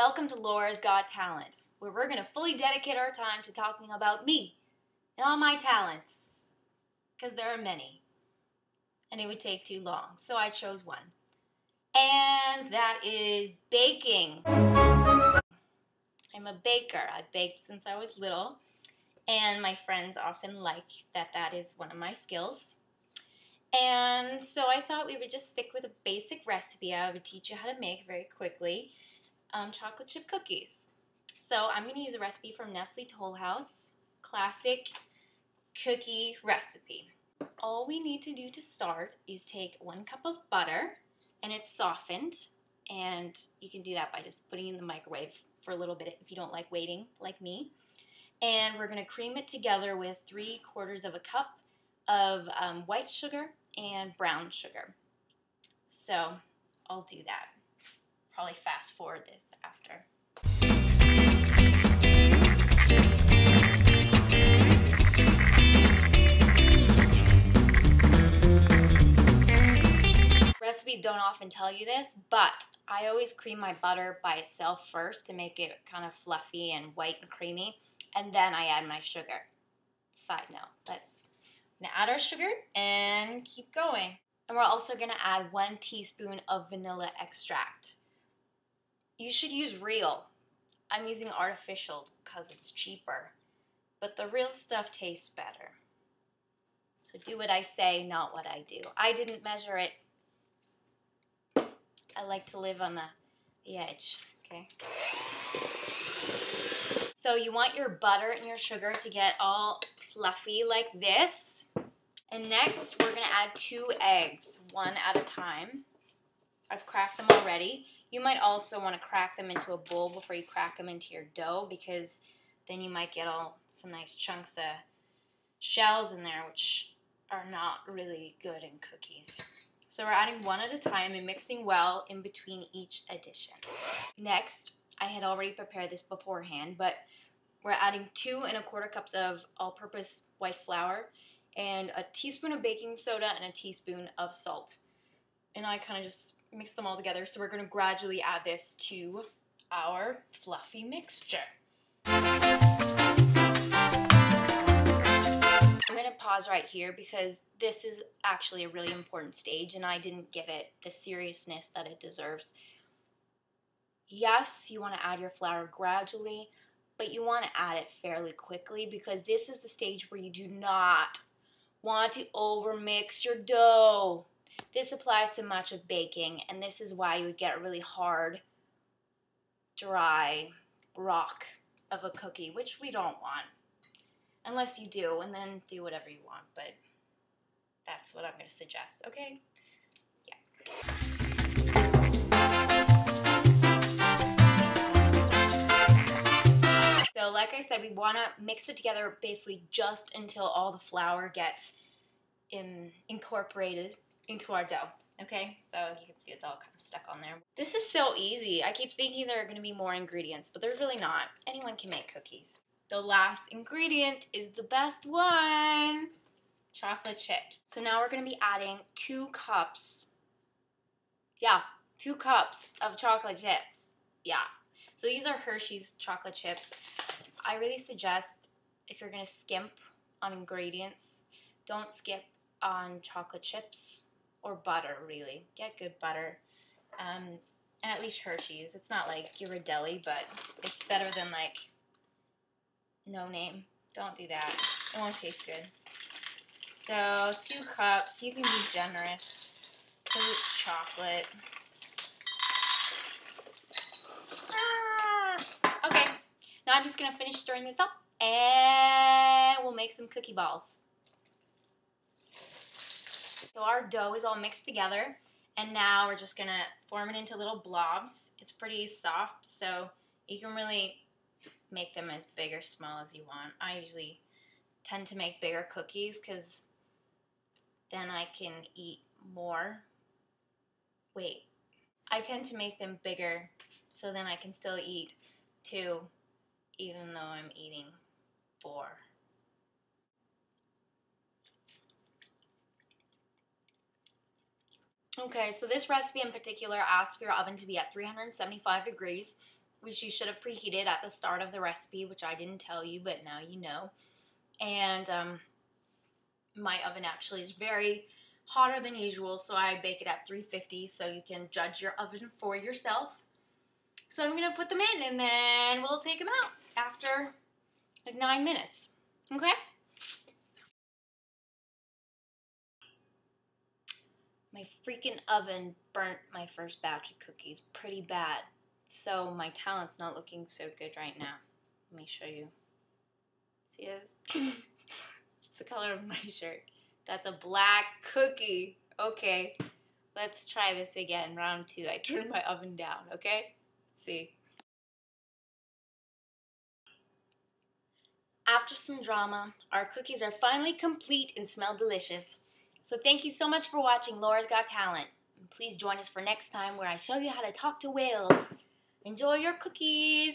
Welcome to Laura's Got Talent, where we're going to fully dedicate our time to talking about me and all my talents, because there are many, and it would take too long, so I chose one, and that is baking. I'm a baker. I've baked since I was little, and my friends often like that is one of my skills. And so I thought we would just stick with a basic recipe I would teach you how to make very quickly. Chocolate chip cookies. So I'm going to use a recipe from Nestle Toll House, classic cookie recipe. All we need to do to start is take 1 cup of butter, and it's softened, and you can do that by just putting it in the microwave for a little bit if you don't like waiting like me. And we're going to cream it together with 3/4 of a cup of white sugar and brown sugar. So I'll do that. Probably fast forward this after. Recipes don't often tell you this, but I always cream my butter by itself first to make it kind of fluffy and white and creamy, and then I add my sugar. Side note, I'm gonna add our sugar and keep going. And we're also gonna add 1 teaspoon of vanilla extract. You should use real. I'm using artificial because it's cheaper, but the real stuff tastes better. So do what I say, not what I do. I didn't measure it. I like to live on the edge, okay? So you want your butter and your sugar to get all fluffy like this. And next, we're gonna add 2 eggs, 1 at a time. I've cracked them already. You might also want to crack them into a bowl before you crack them into your dough, because then you might get some nice chunks of shells in there, which are not really good in cookies. So we're adding 1 at a time and mixing well in between each addition. Next, I had already prepared this beforehand, but we're adding 2 1/4 cups of all-purpose white flour and a teaspoon of baking soda and a teaspoon of salt. And I kind of just mix them all together. So we're going to gradually add this to our fluffy mixture. I'm going to pause right here because this is actually a really important stage and I didn't give it the seriousness that it deserves. Yes, you want to add your flour gradually, but you want to add it fairly quickly because this is the stage where you do not want to overmix your dough. This applies to much of baking, and this is why you would get a really hard, dry rock of a cookie, which we don't want. Unless you do, and then do whatever you want, but that's what I'm going to suggest, okay? Yeah. So like I said, we want to mix it together basically just until all the flour gets incorporated into our dough, okay? So you can see it's all kind of stuck on there. This is so easy. I keep thinking there are going to be more ingredients, but there's really not. Anyone can make cookies. The last ingredient is the best one, chocolate chips. So now we're going to be adding 2 cups. Yeah, 2 cups of chocolate chips. Yeah. So these are Hershey's chocolate chips. I really suggest if you're going to skimp on ingredients, don't skip on chocolate chips or butter, really. Get good butter. And at least Hershey's. It's not like Ghirardelli, but it's better than like no name. Don't do that. It won't taste good. So 2 cups. You can be generous because it's chocolate. Okay. Now I'm just going to finish stirring this up and we'll make some cookie balls. So our dough is all mixed together, and now we're just going to form it into little blobs. It's pretty soft, so you can really make them as big or small as you want. I usually tend to make bigger cookies because then I can eat more. Wait, I tend to make them bigger so then I can still eat 2 even though I'm eating 4. Okay, so this recipe in particular asks for your oven to be at 375 degrees which you should have preheated at the start of the recipe, which I didn't tell you, but now you know. And my oven actually is very hotter than usual, so I bake it at 350, so you can judge your oven for yourself. So I'm going to put them in, and then we'll take them out after like 9 minutes, okay? My freaking oven burnt my first batch of cookies pretty bad, so my talent's not looking so good right now. Let me show you. See it? It's the color of my shirt. That's a black cookie. Okay, let's try this again. Round 2. I turned my oven down, okay? Let's see. After some drama, our cookies are finally complete and smell delicious. So thank you so much for watching Laura's Got Talent. And please join us for next time where I show you how to talk to whales. Enjoy your cookies!